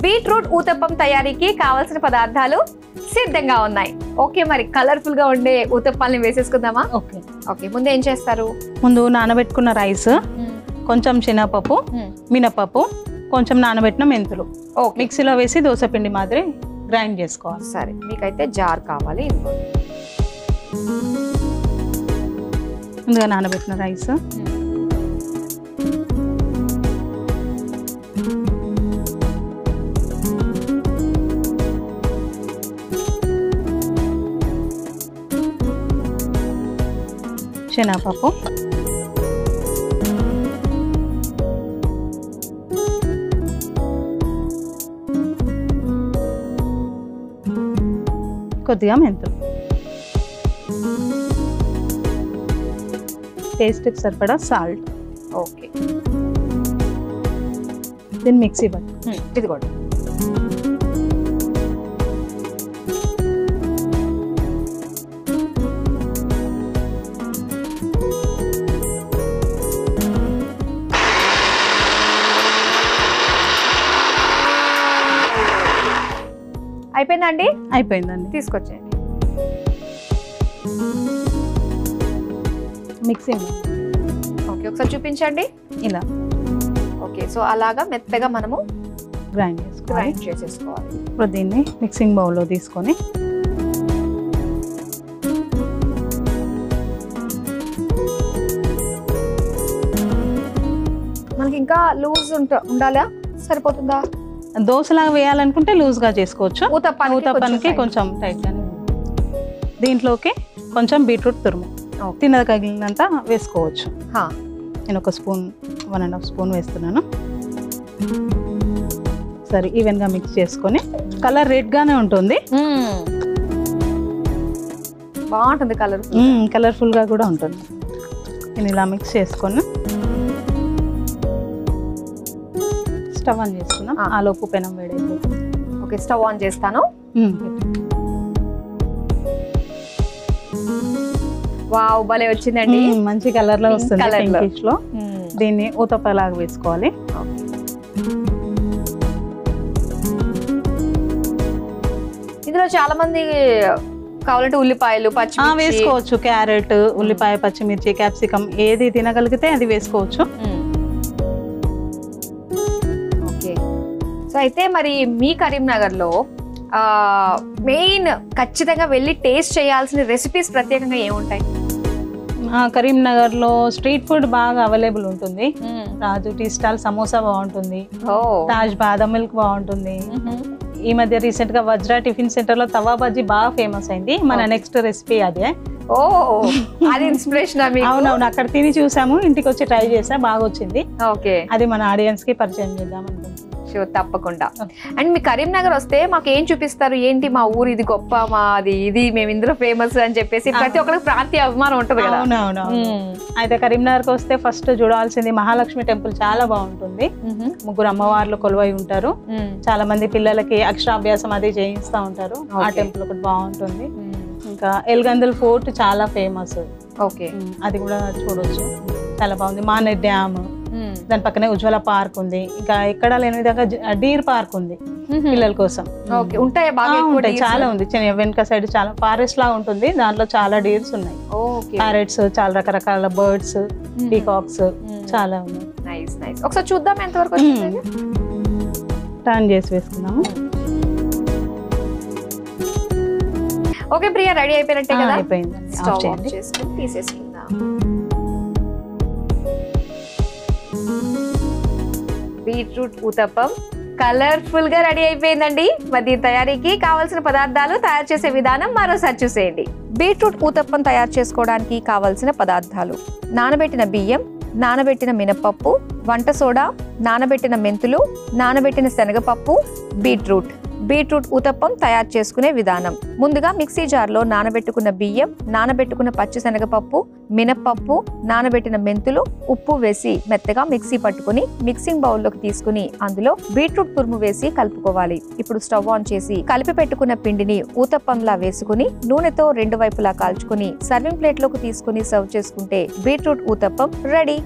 Beetroot uttapam తయారీకి కావాల్సిన పదార్థాలు సిద్ధంగా ఉన్నాయి. ఓకే, మరి కలర్ఫుల్ గా ఉండే ఊతప్పాలని వేసేసుకుందామా? ఓకే ఓకే, ముందు ఏం చేస్తారు? ముందు నానబెట్టుకున్న రైస్, కొంచెం శనగపప్పు, మినపప్పు, కొంచెం నానబెట్టిన మెంతులు మిక్సీలో వేసి దోశ పిండి మాదిరి గ్రైండ్ చేసుకోవాలి. సరే, మీకైతే జార్ కావాలి. ముందుగా నానబెట్టిన రైస్, శనగపప్పు, కొద్దిగా మెంతులు, టేస్ట్కి సరిపడా సాల్ట్. ఓకే, దీన్ని మిక్సీ పట్టు. ఇది కూడా అయిపోయిందండి? అయిపోయిందండి. తీసుకొచ్చేయండి. మిక్సీ ఓకే, ఒకసారి చూపించండి. ఇలా ఓకే, సో అలాగా మెత్తగా మనము గ్రైండ్ చేసేసుకోవాలి. ఇప్పుడు దీన్ని మిక్సింగ్ బౌల్లో తీసుకొని మనకి ఇంకా లూజ్ ఉండాలా? సరిపోతుందా? దోశలాగా వేయాలనుకుంటే లూజ్గా చేసుకోవచ్చు. ఊతప్పానికి కొంచెం టైట్గానే. దీంట్లోకి కొంచెం బీట్రూట్ తురుము తినదగినంత వేసుకోవచ్చు. నేను ఒక స్పూన్ 1.5 స్పూన్ వేస్తున్నాను. సరే, ఈవెన్గా మిక్స్ చేసుకొని కలర్ రెడ్గానే ఉంటుంది, బాగుంటుంది. కలర్ఫుల్గా కూడా ఉంటుంది. నేను ఇలా మిక్స్ చేసుకొని స్టవ్ ఆన్ చేసుకున్నాం. ఆలోపు పెనం వేడైపోతుంది. ఓకే, స్టవ్ ఆన్ చేస్తాను. వావ్, భలే వచ్చిందండి. మంచి కలర్ లో వస్తుంది. పింకిష్ లో దీన్ని ఊతప్పలాగా వేసుకోవాలి. ఇందులో చాలా మంది కావాలంటే ఉల్లిపాయలు, పచ్చిమిర్చి వేసుకోవచ్చు. క్యారెట్, ఉల్లిపాయ, పచ్చిమిర్చి, క్యాప్సికం ఏది తినగలిగితే అది వేసుకోవచ్చు. సో అయితే మరి మీ కరీంనగర్ లో మెయిన్ ఖచ్చితంగా వెళ్ళి టేస్ట్ చేయాల్సిన రెసిపీస్ ప్రత్యేకంగా ఏముంటాయి? కరీంనగర్ లో స్ట్రీట్ ఫుడ్ బాగా అవైలబుల్ ఉంటుంది. రాజు టీ స్టాల్ సమోసా బాగుంటుంది, తాజ్ బాదం మిల్క్ బాగుంటుంది. ఈ మధ్య రీసెంట్ గా వజ్రా టిఫిన్ సెంటర్ లో తవా బజ్జీ బాగా ఫేమస్ అయింది. మన నెక్స్ట్ రెసిపీ అదే. అది ఇన్స్పిరేషన్. అవునవును, అక్కడ తిని చూసాము, ఇంటికి వచ్చి ట్రై చేసా, బాగా వచ్చింది. ఓకే, అది మన ఆడియన్స్ కి పరిచయం చేద్దాం అనుకుంటున్నాం. తప్పకుండా. అండ్ మీ కరీంనగర్ వస్తే మాకు ఏం చూపిస్తారు? ఏంటి మా ఊరు ఇది గొప్ప, మాది ఇది, మేము ఇందులో ఫేమస్ అని చెప్పేసి ప్రతి ఒక్కరికి ప్రాంతీయ అభిమానం ఉంటుంది కదా. అవునవును. అయితే కరీంనగర్ కి వస్తే ఫస్ట్ చూడాల్సింది మహాలక్ష్మి టెంపుల్. చాలా బాగుంటుంది. 3 అమ్మవార్లు కొలువై ఉంటారు. చాలా మంది పిల్లలకి అక్షరాభ్యాసం అది చేయిస్తూ ఉంటారు. ఆ టెంపుల్ ఒకటి బాగుంటుంది. ఇంకా ఎల్గందల్ ఫోర్ట్ చాలా ఫేమస్. ఓకే, అది కూడా చూడొచ్చు, చాలా బాగుంది. మానేర్ డ్యామ్, దాని పక్కనే ఉజ్వల పార్క్ ఉంది. ఇంకా ఎక్కడ లేని విధంగా డీర్ పార్క్ ఉంది పిల్లల కోసం. ఉంటాయి, చాలా ఉంది. వెనక సైడ్ చాలా ఫారెస్ట్ లా ఉంటుంది, దాంట్లో చాలా డీర్స్ ఉన్నాయి. ప్యారెట్స్, చాలా రకరకాల బర్డ్స్, పీకాక్స్ చాలా ఉన్నాయి. Nice nice. ఒకసారి చూద్దాం ఎంతవరకు వచ్చింది. టర్న్ చేసి వేసుకున్నాము. ఓకే ప్రియా, రెడీ అయిపోయినట్టే కదా? అయిపోయింది. స్టవ్ ఆఫ్ చేసుకొని తీసేసుకుందాం. బీట్రూట్ ఊతప్పం కలర్ఫుల్ గా రెడీ అయిపోయిందండి. మరి దీని తయారీకి కావాల్సిన పదార్థాలు, తయారు చేసే విధానం మరోసారి చూసేయండి. బీట్రూట్ ఊతప్పం తయారు చేసుకోవడానికి కావాల్సిన పదార్థాలు: నానబెట్టిన బియ్యం, నానబెట్టిన మినపప్పు, వంట సోడా, నానబెట్టిన మెంతులు, నానబెట్టిన శనగపప్పు, బీట్రూట్. బీట్రూట్ ఊతప్పం తయారు చేసుకునే విధానం. ముందుగా మిక్సీ జార్లో నానబెట్టుకున్న బియ్యం, నానబెట్టుకున్న పచ్చిశనగపప్పు, మినప్పప్పు, నానబెట్టిన మెంతులు, ఉప్పు వేసి మెత్తగా మిక్సీ పట్టుకుని మిక్సింగ్ బౌల్లోకి తీసుకుని అందులో బీట్రూట్ తురుము వేసి కలుపుకోవాలి. ఇప్పుడు స్టవ్ ఆన్ చేసి కలిపి పెట్టుకున్న పిండిని ఊతప్పంలా వేసుకుని నూనెతో 2 వైపులా కాల్చుకుని సర్వింగ్ ప్లేట్ లోకి తీసుకుని సర్వ్ చేసుకుంటే బీట్రూట్ ఊతప్పం రెడీ.